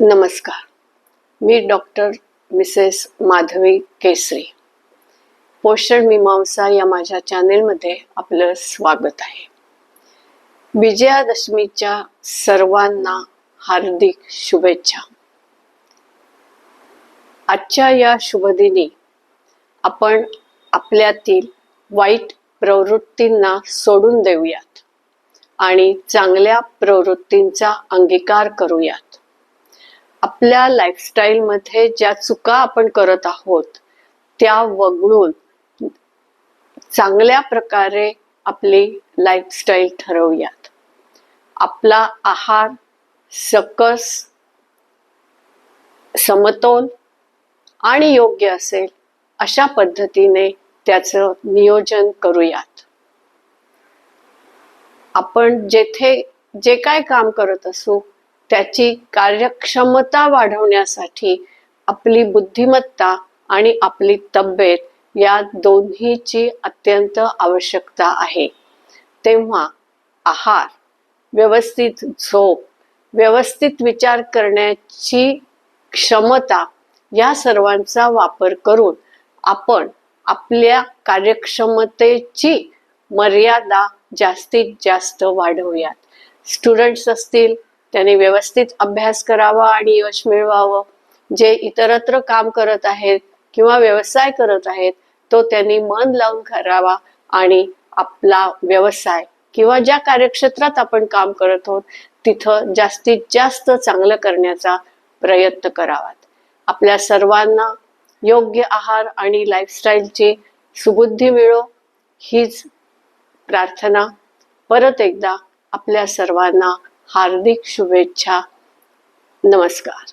नमस्कार. मी doctor Mrs Madhavi केसरी. पोषण मीमांसा या माझ्या चॅनेलमध्ये आपलं स्वागत आहे. विजयादशमीच्या सर्वांना हार्दिक शुभेच्छा. आजच्या या शुभदिनी आपण आपल्यातील वाईट प्रवृत्तींना सोडून देऊयात आणि चांगल्या प्रवृत्तींचा अंगीकार करूयात. आपल्या लाईफस्टाईलमध्ये ज्या चुका आपण करत आहोत त्या वगळून चांगल्या प्रकारे आपली लाईफस्टाईल ठरवूयात. आपला आहार सकस, समतोल आणि योग्य असेल अशा पद्धतीने त्याचं नियोजन करूयात. आपण जेथे जे काय काम करत असू त्याची कार्यक्षमता वाढवण्यासाठी आपली बुद्धिमत्ता आणि आपली तब्येत या दोन्हीची अत्यंत आवश्यकता आहे. तेव्हा आहार, व्यवस्थित झोप, व्यवस्थित विचार करण्याची क्षमता या सर्वांचा वापर करून आपण आपल्या कार्यक्षमतेची मर्यादा जास्तीत जास्त वाढवूयात. स्टुडंट्स असतील त्यांनी व्यवस्थित अभ्यास करावा आणि यश मिळवावं. जे इतरत्र काम करत आहेत किंवा व्यवसाय करत आहेत तो त्यांनी मन लावून करावा आणि आपला व्यवसाय किंवा ज्या कार्यक्षेत्रात आपण काम करत आहोत तिथं जास्तीत जास्त चांगलं करण्याचा प्रयत्न करावा. आपल्या सर्वांना योग्य आहार आणि लाईफस्टाईलची सुबुद्धी मिळो हीच प्रार्थना. परत एकदा आपल्या सर्वांना हार्दिक शुभेच्छा. नमस्कार.